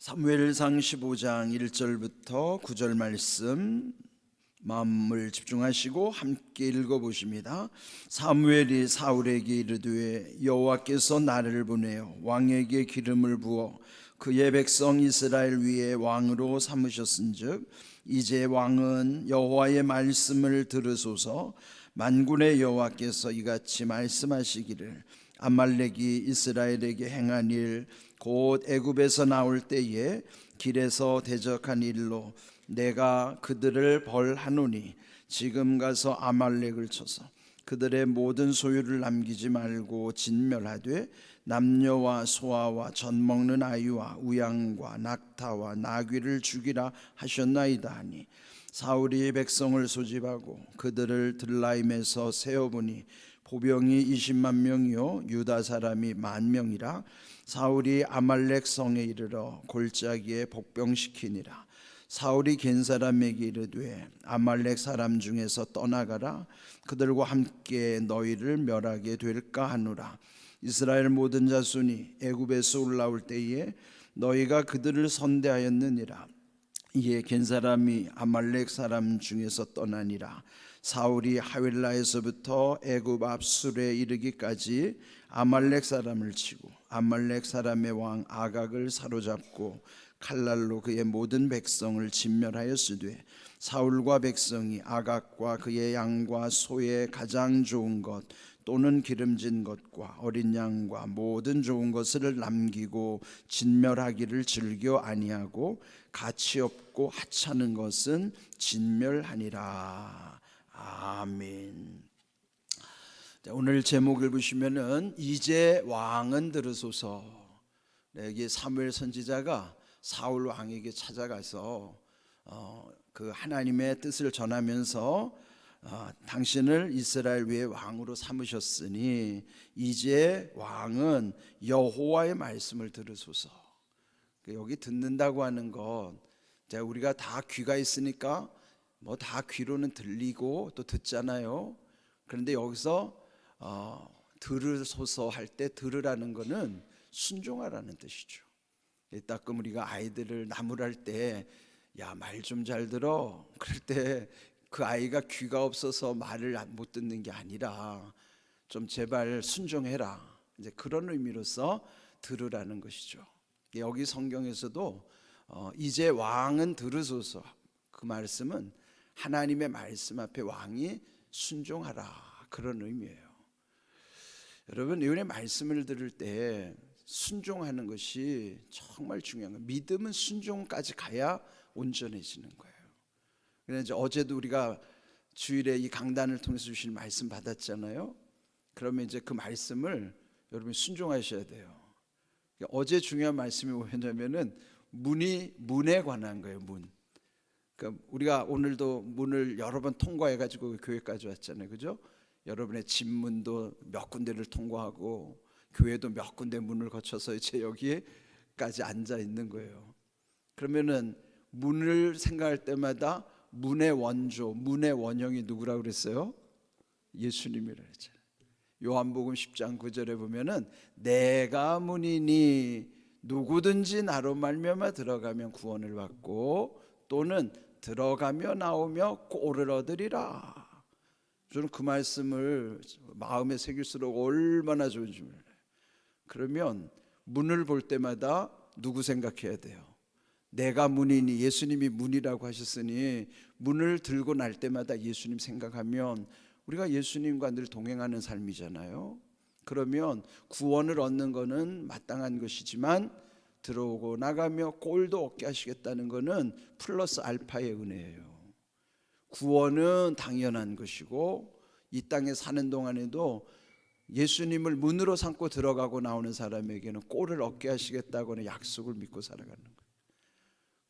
사무엘상 15장 1절부터 9절 말씀 마음을 집중하시고 함께 읽어보십니다. 사무엘이 사울에게 이르되 여호와께서 나를 보내어 왕에게 기름을 부어 그의 백성 이스라엘 위에 왕으로 삼으셨은즉 이제 왕은 여호와의 말씀을 들으소서. 만군의 여호와께서 이같이 말씀하시기를 아말렉이 이스라엘에게 행한 일 곧 애굽에서 나올 때에 길에서 대적한 일로 내가 그들을 벌하노니 지금 가서 아말렉을 쳐서 그들의 모든 소유를 남기지 말고 진멸하되 남녀와 소아와 젖 먹는 아이와 우양과 낙타와 나귀를 죽이라 하셨나이다 하니 사울이 백성을 소집하고 그들을 들라임에서 세어보니 보병이 20만 명이요 유다 사람이 10,000명이라. 사울이 아말렉 성에 이르러 골짜기에 복병시키니라. 사울이 겐 사람에게 이르되 아말렉 사람 중에서 떠나가라. 그들과 함께 너희를 멸하게 될까 하노라. 이스라엘 모든 자손이 애굽에서 올라올 때에 너희가 그들을 선대하였느니라. 이에 겐 사람이 아말렉 사람 중에서 떠나니라. 사울이 하윌라에서부터 애굽 앞술에 이르기까지 아말렉 사람을 치고 아말렉 사람의 왕 아각을 사로잡고 칼날로 그의 모든 백성을 진멸하였으되 사울과 백성이 아각과 그의 양과 소의 가장 좋은 것 또는 기름진 것과 어린 양과 모든 좋은 것을 남기고 진멸하기를 즐겨 아니하고 가치 없고 하찮은 것은 진멸하니라. 아멘. 오늘 제목을 보시면은 이제 왕은 들으소서. 여기 사무엘 선지자가 사울 왕에게 찾아가서 그 하나님의 뜻을 전하면서 당신을 이스라엘 위에 왕으로 삼으셨으니 이제 왕은 여호와의 말씀을 들으소서. 여기 듣는다고 하는 것, 우리가 다 귀가 있으니까 뭐 다 귀로는 들리고 또 듣잖아요. 그런데 여기서 들으소서 할 때 들으라는 거는 순종하라는 뜻이죠. 가끔 우리가 아이들을 나무랄 때 야, 말 좀 잘 들어. 그럴 때 그 아이가 귀가 없어서 말을 못 듣는 게 아니라 좀 제발 순종해라. 이제 그런 의미로서 들으라는 것이죠. 여기 성경에서도 이제 왕은 들으소서, 그 말씀은 하나님의 말씀 앞에 왕이 순종하라, 그런 의미예요. 여러분, 이번에 말씀을 들을 때 순종하는 것이 정말 중요한 거예요. 믿음은 순종까지 가야 온전해지는 거예요. 그래서 어제도 우리가 주일에 이 강단을 통해서 주신 말씀 받았잖아요. 그러면 이제 그 말씀을 여러분이 순종하셔야 돼요. 어제 중요한 말씀이 뭐였냐면은 문에 관한 거예요. 문. 그러니까 우리가 오늘도 문을 여러 번 통과해가지고 교회까지 왔잖아요, 그죠? 여러분의 집 문도 몇 군데를 통과하고 교회도 몇 군데 문을 거쳐서 이제 여기까지 앉아 있는 거예요. 그러면은 문을 생각할 때마다 문의 원조, 문의 원형이 누구라고 그랬어요? 예수님이라고 했잖아요. 요한복음 10장 9절에 보면은 내가 문이니 누구든지 나로 말미암아 들어가면 구원을 받고 또는 들어가며 나오며 꼴을 얻으리라. 저는 그 말씀을 마음에 새길수록 얼마나 좋은지 몰라요. 그러면 문을 볼 때마다 누구 생각해야 돼요? 내가 문이니, 예수님이 문이라고 하셨으니 문을 들고 날 때마다 예수님 생각하면 우리가 예수님과 늘 동행하는 삶이잖아요. 그러면 구원을 얻는 것은 마땅한 것이지만 들어오고 나가며 꼴도 얻게 하시겠다는 것은 플러스 알파의 은혜예요. 구원은 당연한 것이고 이 땅에 사는 동안에도 예수님을 문으로 삼고 들어가고 나오는 사람에게는 꼴을 얻게 하시겠다고는 약속을 믿고 살아가는 거예요.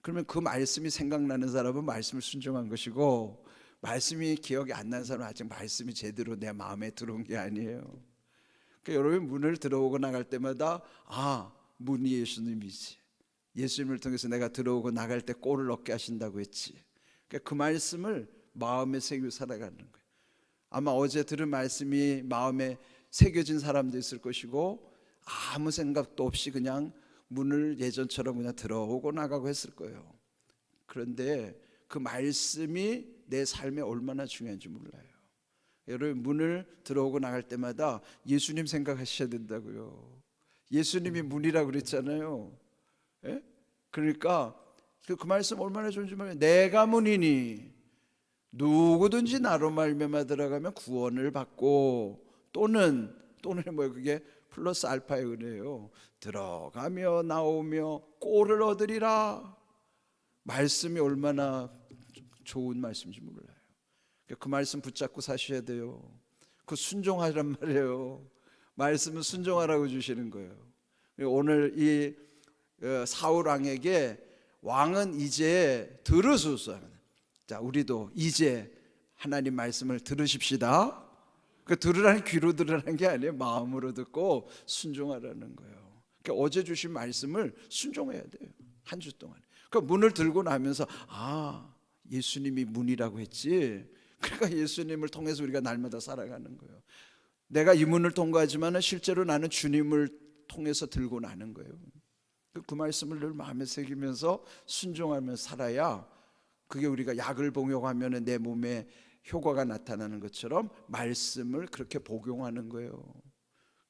그러면 그 말씀이 생각나는 사람은 말씀을 순종한 것이고, 말씀이 기억이 안 나는 사람은 아직 말씀이 제대로 내 마음에 들어온 게 아니에요. 그러니까 여러분, 문을 들어오고 나갈 때마다 문이 예수님이지, 예수님을 통해서 내가 들어오고 나갈 때 꼴을 얻게 하신다고 했지. 그러니까 그 말씀을 마음에 새기고 살아가는 거예요. 아마 어제 들은 말씀이 마음에 새겨진 사람도 있을 것이고 아무 생각도 없이 그냥 문을 예전처럼 그냥 들어오고 나가고 했을 거예요. 그런데 그 말씀이 내 삶에 얼마나 중요한지 몰라요. 여러분, 문을 들어오고 나갈 때마다 예수님 생각하셔야 된다고요. 예수님이 문이라고 그랬잖아요. 예? 그러니까 그 말씀 얼마나 좋은지 몰라요. 내가 문이니 누구든지 나로 말미암아 들어가면 구원을 받고, 또는 뭐예요? 그게 플러스 알파의 은혜예요. 들어가며 나오며 꼴을 얻으리라. 말씀이 얼마나 좋은 말씀인지 몰라요. 그 말씀 붙잡고 사셔야 돼요. 그 순종하란 말이에요. 말씀은 순종하라고 주시는 거예요. 오늘 이 사울 왕에게 왕은 이제 들으소서. 자, 우리도 이제 하나님 말씀을 들으십시다. 그 들으라는 귀로 들으라는 게 아니에요. 마음으로 듣고 순종하라는 거예요. 그러니까 어제 주신 말씀을 순종해야 돼요. 한 주 동안. 그 문을 들고 나면서 예수님이 문이라고 했지. 그러니까 예수님을 통해서 우리가 날마다 살아가는 거예요. 내가 이 문을 통과하지만 실제로 나는 주님을 통해서 들고 나는 거예요. 그 말씀을 늘 마음에 새기면서 순종하면서 살아야, 그게 우리가 약을 복용하면 내 몸에 효과가 나타나는 것처럼 말씀을 그렇게 복용하는 거예요.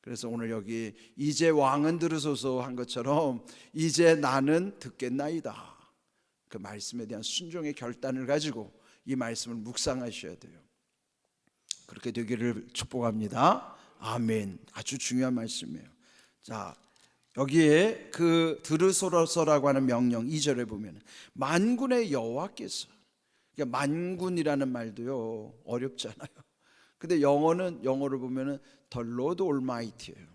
그래서 오늘 여기 이제 왕은 들으소서 한 것처럼 이제 나는 듣겠나이다. 그 말씀에 대한 순종의 결단을 가지고 이 말씀을 묵상하셔야 돼요. 그렇게 되기를 축복합니다. 아멘. 아주 중요한 말씀이에요. 자, 여기에 그 들으소서라고 하는 명령 2절에 보면 만군의 여호와께서, 그러니까 만군이라는 말도요 어렵잖아요. 근데 영어로 보면은 The Lord Almighty예요.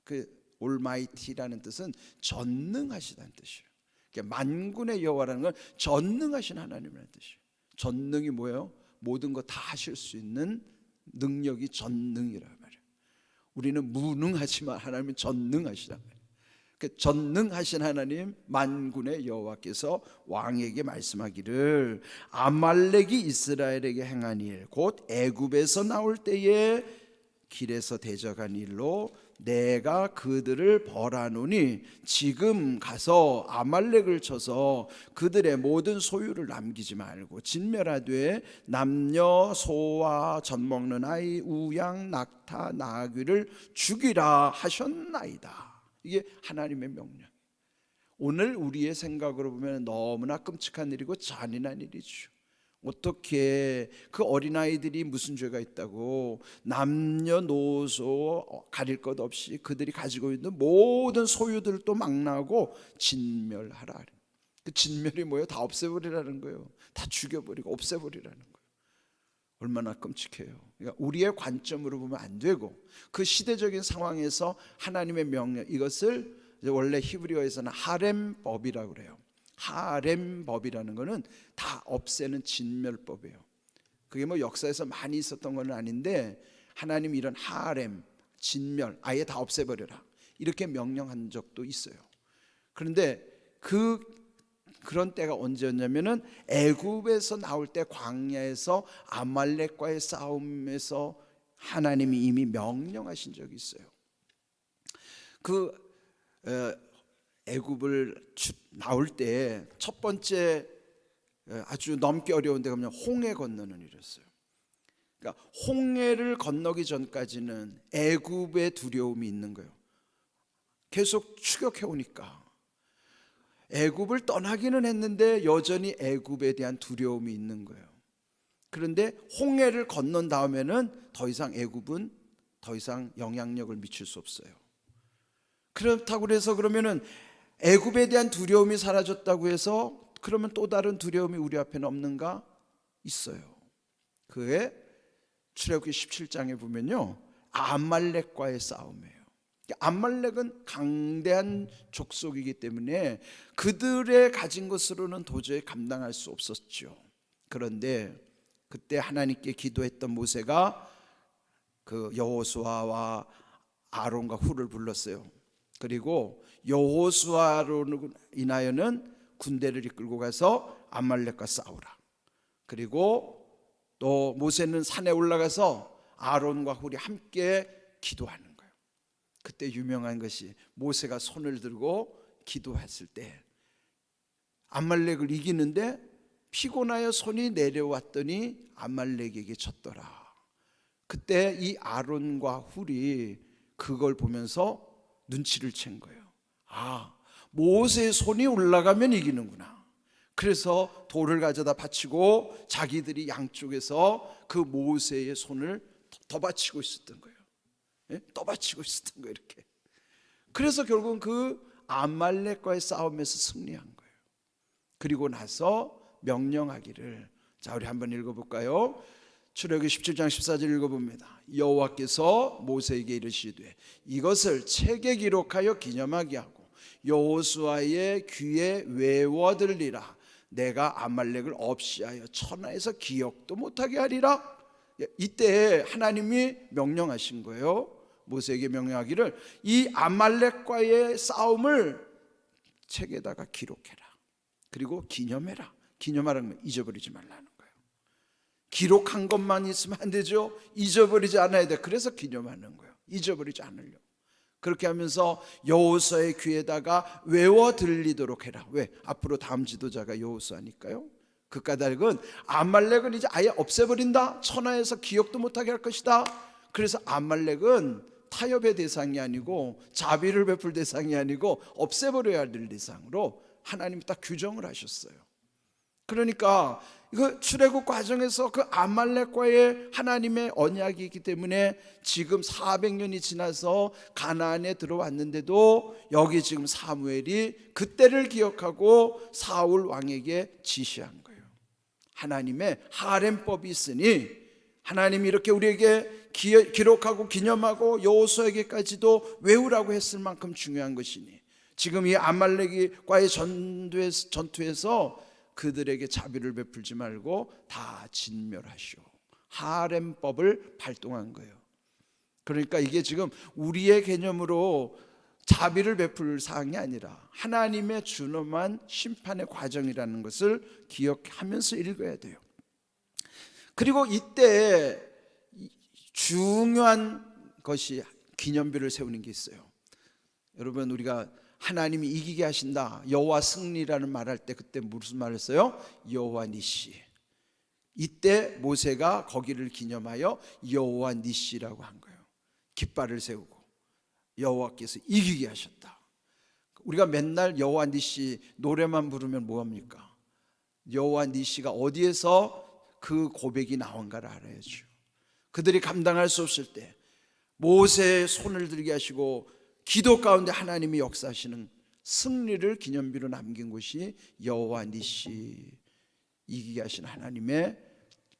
그 Almighty라는 뜻은 전능하시다는 뜻이에요. 그러니까 만군의 여호와라는 건 전능하신 하나님이라는 뜻이에요. 전능이 뭐예요? 모든 거 다 하실 수 있는 능력이 전능이란 말이에요. 우리는 무능하지만 하나님은 전능하시단 말이에요. 그 전능하신 하나님 만군의 여호와께서 왕에게 말씀하기를 아말렉이 이스라엘에게 행한 일, 곧 애굽에서 나올 때에 길에서 대적한 일로 내가 그들을 벌하노니 지금 가서 아말렉을 쳐서 그들의 모든 소유를 남기지 말고 진멸하되 남녀 소와 젖 먹는 아이 우양 낙타 나귀를 죽이라 하셨나이다. 이게 하나님의 명령. 오늘 우리의 생각으로 보면 너무나 끔찍한 일이고 잔인한 일이죠. 어떻게 그 어린아이들이 무슨 죄가 있다고 남녀노소 가릴 것 없이 그들이 가지고 있는 모든 소유들도 망라하고 진멸하라. 그 진멸이 뭐예요? 다 없애버리라는 거예요. 다 죽여버리고 없애버리라는 거예요. 얼마나 끔찍해요. 그러니까 우리의 관점으로 보면 안 되고, 그 시대적인 상황에서 하나님의 명령, 이것을 원래 히브리어에서는 하렘법이라고 그래요. 하렘법이라는 거는 다 없애는 진멸법이에요. 그게 뭐 역사에서 많이 있었던 건 아닌데, 하나님이 이런 하렘, 진멸, 아예 다 없애버려라 이렇게 명령한 적도 있어요. 그런데 그런 때가 언제였냐면은 애굽에서 나올 때 광야에서 아말렉과의 싸움에서 하나님이 이미 명령하신 적이 있어요. 그 애굽을 나올 때 첫 번째 아주 넘기 어려운 데가 뭐냐, 홍해 건너는 일이었어요. 그러니까 홍해를 건너기 전까지는 애굽의 두려움이 있는 거예요. 계속 추격해 오니까 애굽을 떠나기는 했는데 여전히 애굽에 대한 두려움이 있는 거예요. 그런데 홍해를 건넌 다음에는 더 이상 애굽은 더 이상 영향력을 미칠 수 없어요. 그렇다고 해서 그러면은 애굽에 대한 두려움이 사라졌다고 해서 그러면 또 다른 두려움이 우리 앞에는 없는가? 있어요. 그의 출애굽기 17장에 보면요, 아말렉과의 싸움이에요. 아말렉은 강대한 족속이기 때문에 그들의 가진 것으로는 도저히 감당할 수 없었죠. 그런데 그때 하나님께 기도했던 모세가 그 여호수아와 아론과 훌을 불렀어요. 그리고 여호수아로 인하여는 군대를 이끌고 가서 아말렉과 싸우라. 그리고 또 모세는 산에 올라가서 아론과 훌이 함께 기도하는 거예요. 그때 유명한 것이 모세가 손을 들고 기도했을 때 아말렉을 이기는데 피곤하여 손이 내려왔더니 아말렉에게 졌더라. 그때 이 아론과 훌이 그걸 보면서 눈치를 챈 거예요. 아, 모세의 손이 올라가면 이기는구나. 그래서 돌을 가져다 바치고 자기들이 양쪽에서 그 모세의 손을 더 바치고 있었던 거예요. 예? 더 바치고 있었던 거예요, 이렇게. 그래서 결국은 그 아말렉과의 싸움에서 승리한 거예요. 그리고 나서 명령하기를, 자, 우리 한번 읽어볼까요? 출애굽기 17장 14절 읽어봅니다. 여호와께서 모세에게 이르시되 이것을 책에 기록하여 기념하게 하고 여호수아의 귀에 외워들리라. 내가 아말렉을 없이하여 천하에서 기억도 못하게 하리라. 이때 하나님이 명령하신 거예요. 모세에게 명령하기를 이 아말렉과의 싸움을 책에다가 기록해라. 그리고 기념해라. 기념하라는 건 잊어버리지 말라는 거예요. 기록한 것만 있으면 안 되죠. 잊어버리지 않아야 돼. 그래서 기념하는 거예요. 잊어버리지 않으려고. 그렇게 하면서 여호수아의 귀에다가 외워 들리도록 해라. 왜? 앞으로 다음 지도자가 여호수아니까요. 그 까닭은 아말렉은 이제 아예 없애버린다. 천하에서 기억도 못하게 할 것이다. 그래서 아말렉은 타협의 대상이 아니고 자비를 베풀 대상이 아니고 없애버려야 될 대상으로 하나님이 딱 규정을 하셨어요. 그러니까 이거 출애굽 과정에서 그 아말렉과의 하나님의 언약이 있기 때문에 지금 400년이 지나서 가나안에 들어왔는데도 여기 지금 사무엘이 그때를 기억하고 사울 왕에게 지시한 거예요. 하나님의 하렘법이 있으니 하나님이 이렇게 우리에게 기록하고 기념하고 여호수아에게까지도 외우라고 했을 만큼 중요한 것이니 지금 이 아말렉과의 전투에서 그들에게 자비를 베풀지 말고 다 진멸하시오. 하렘법을 발동한 거예요. 그러니까 이게 지금 우리의 개념으로 자비를 베풀 사항이 아니라 하나님의 준엄한 심판의 과정이라는 것을 기억하면서 읽어야 돼요. 그리고 이때 중요한 것이 기념비를 세우는 게 있어요. 여러분, 우리가 하나님이 이기게 하신다, 여호와 승리라는 말할 때 그때 무슨 말을 했어요? 여호와 니시. 이때 모세가 거기를 기념하여 여호와 니시라고 한 거예요. 깃발을 세우고 여호와께서 이기게 하셨다. 우리가 맨날 여호와 니시 노래만 부르면 뭐합니까? 여호와 니시가 어디에서 그 고백이 나온가를 알아야죠. 그들이 감당할 수 없을 때 모세의 손을 들게 하시고 기도 가운데 하나님이 역사하시는 승리를 기념비로 남긴 곳이 여호와 니시, 이기게 하신 하나님의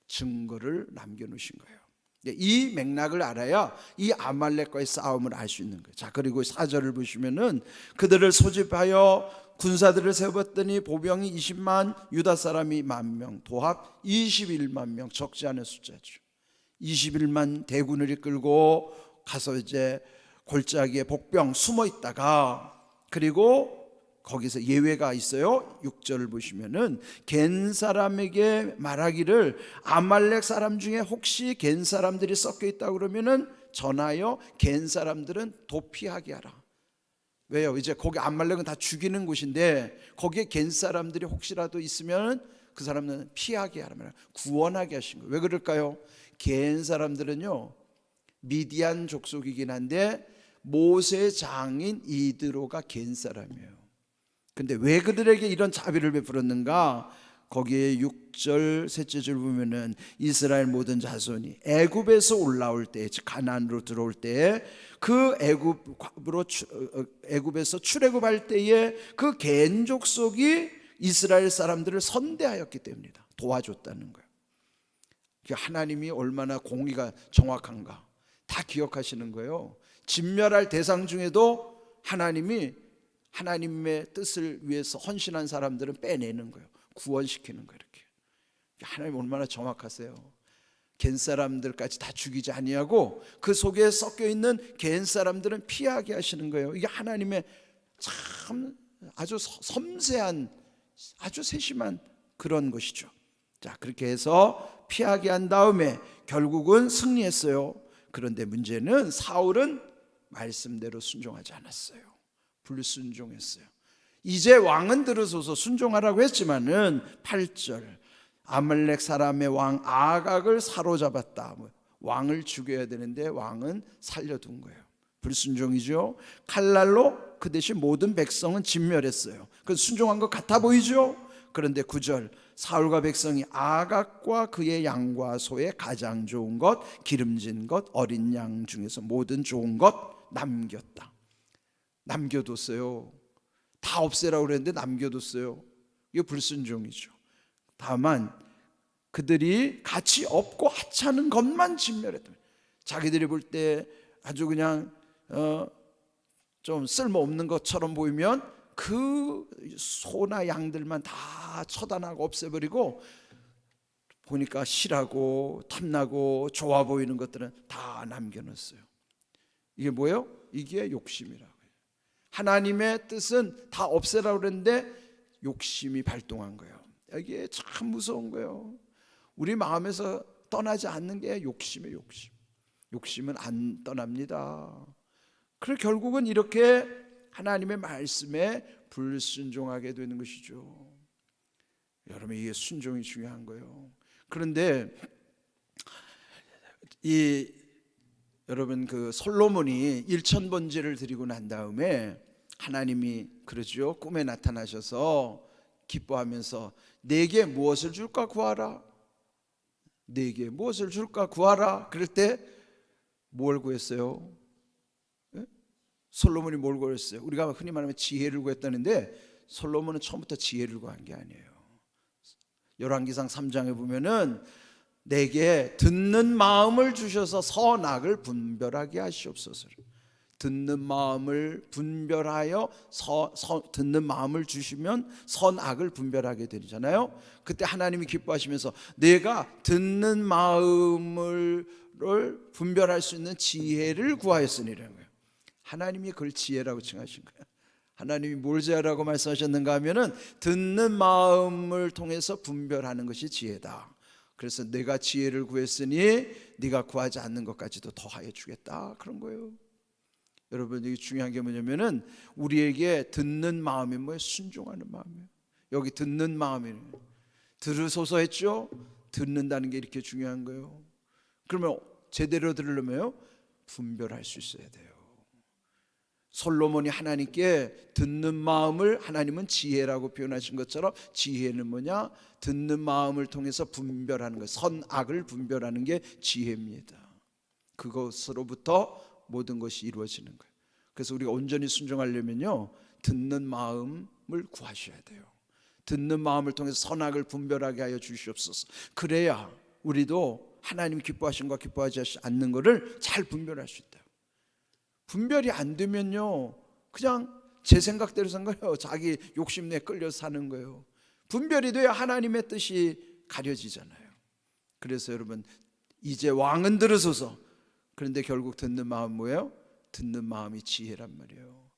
증거를 남겨놓으신 거예요. 이 맥락을 알아야 이 아말렉과의 싸움을 알 수 있는 거예요. 자, 그리고 4절을 보시면은 그들을 소집하여 군사들을 세웠더니 보병이 20만, 유다 사람이 10,000명, 도합 21만 명, 적지 않은 숫자죠. 21만 대군을 이끌고 가서 이제 골짜기에 복병 숨어 있다가, 그리고 거기서 예외가 있어요. 6절을 보시면은 겐 사람에게 말하기를 아말렉 사람 중에 혹시 겐 사람들이 섞여 있다 그러면은 전하여 겐 사람들은 도피하게 하라. 왜요? 이제 거기 아말렉은 다 죽이는 곳인데 거기에 겐 사람들이 혹시라도 있으면 그 사람은 피하게 하라, 구원하게 하신 거예요. 왜 그럴까요? 겐 사람들은요 미디안 족속이긴 한데 모세의 장인 이드로가 겐 사람이에요. 근데 왜 그들에게 이런 자비를 베풀었는가? 거기에 6절 셋째 줄 보면은 이스라엘 모든 자손이 애굽에서 올라올 때, 즉 가나안으로 들어올 때, 그 애굽에서 출애굽할 때에 그 겐 족속이 이스라엘 사람들을 선대하였기 때문이다. 도와줬다는 거예요. 하나님이 얼마나 공의가 정확한가 다 기억하시는 거예요. 진멸할 대상 중에도 하나님이 하나님의 뜻을 위해서 헌신한 사람들은 빼내는 거예요. 구원시키는 거예요. 이렇게 하나님 얼마나 정확하세요. 겐 사람들까지 다 죽이지 아니하고 그 속에 섞여 있는 겐 사람들은 피하게 하시는 거예요. 이게 하나님의 참 아주 섬세한, 아주 세심한 그런 것이죠. 자, 그렇게 해서 피하게 한 다음에 결국은 승리했어요. 그런데 문제는 사울은 말씀대로 순종하지 않았어요. 불순종했어요. 이제 왕은 들으소서 순종하라고 했지만은 8절 아말렉 사람의 왕 아각을 사로잡았다. 왕을 죽여야 되는데 왕은 살려둔 거예요. 불순종이죠. 칼날로 그 대신 모든 백성은 진멸했어요. 그건 순종한 것 같아 보이죠. 그런데 9절 사울과 백성이 아각과 그의 양과 소의 가장 좋은 것, 기름진 것, 어린 양 중에서 모든 좋은 것 남겼다. 남겨뒀어요. 다 없애라고 그랬는데 남겨뒀어요. 이거 불순종이죠. 다만 그들이 가치 없고 하찮은 것만 진멸했다. 자기들이 볼 때 아주 그냥 좀 쓸모없는 것처럼 보이면 그 소나 양들만 다 처단하고 없애버리고, 보니까 실하고 탐나고 좋아 보이는 것들은 다 남겨놨어요. 이게 뭐예요? 이게 욕심이라고요. 하나님의 뜻은 다 없애라고 그랬는데 욕심이 발동한 거예요. 이게 참 무서운 거예요. 우리 마음에서 떠나지 않는 게 욕심이에요. 욕심. 욕심은 안 떠납니다. 그래서 결국은 이렇게 하나님의 말씀에 불순종하게 되는 것이죠. 여러분, 이게 순종이 중요한 거예요. 그런데 여러분 그 솔로몬이 1000번제를 드리고 난 다음에 하나님이 그러죠. 꿈에 나타나셔서 기뻐하면서 내게 무엇을 줄까 구하라. 내게 무엇을 줄까 구하라. 그럴 때 뭘 구했어요? 솔로몬이 뭘 구했어요? 우리가 흔히 말하면 지혜를 구했다는데 솔로몬은 처음부터 지혜를 구한 게 아니에요. 열왕기상 3장에 보면은 내게 듣는 마음을 주셔서 선악을 분별하게 하시옵소서. 듣는 마음을 분별하여 듣는 마음을 주시면 선악을 분별하게 되잖아요. 그때 하나님이 기뻐하시면서 내가 듣는 마음을 분별할 수 있는 지혜를 구하였으니라는 거예요. 하나님이 그걸 지혜라고 칭하신 거예요. 하나님이 뭘 지혜라고 말씀하셨는가 하면은 듣는 마음을 통해서 분별하는 것이 지혜다. 그래서 내가 지혜를 구했으니 네가 구하지 않는 것까지도 더하여 주겠다, 그런 거예요. 여러분, 이게 중요한 게 뭐냐면은 우리에게 듣는 마음이 뭐예요? 순종하는 마음이에요. 여기 듣는 마음이에요. 들으소서 했죠? 듣는다는 게 이렇게 중요한 거예요. 그러면 제대로 들으려면 분별할 수 있어야 돼요. 솔로몬이 하나님께 듣는 마음을 하나님은 지혜라고 표현하신 것처럼 지혜는 뭐냐? 듣는 마음을 통해서 분별하는 것, 선악을 분별하는 게 지혜입니다. 그것으로부터 모든 것이 이루어지는 거예요. 그래서 우리가 온전히 순종하려면요, 듣는 마음을 구하셔야 돼요. 듣는 마음을 통해서 선악을 분별하게 하여 주시옵소서. 그래야 우리도 하나님 기뻐하신 것과 기뻐하지 않는 것을 잘 분별할 수 있다. 분별이 안 되면요, 그냥 제 생각대로 생각해요. 자기 욕심내에 끌려서 사는 거예요. 분별이 돼야 하나님의 뜻이 가려지잖아요. 그래서 여러분, 이제 왕은 들으소서. 그런데 결국 듣는 마음 뭐예요? 듣는 마음이 지혜란 말이에요.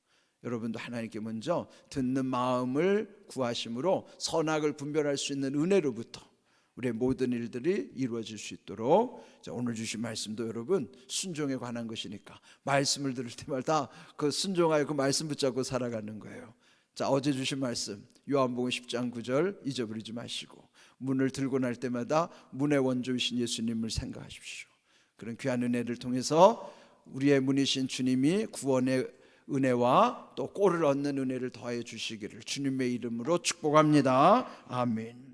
여러분도 하나님께 먼저 듣는 마음을 구하심으로 선악을 분별할 수 있는 은혜로부터 우리의 모든 일들이 이루어질 수 있도록, 오늘 주신 말씀도 여러분 순종에 관한 것이니까 말씀을 들을 때마다 그 순종하여 그 말씀 붙잡고 살아가는 거예요. 자, 어제 주신 말씀 요한복음 10장 9절 잊어버리지 마시고 문을 들고 날 때마다 문의 원조이신 예수님을 생각하십시오. 그런 귀한 은혜를 통해서 우리의 문이신 주님이 구원의 은혜와 또 꼴을 얻는 은혜를 더하여 주시기를 주님의 이름으로 축복합니다. 아멘.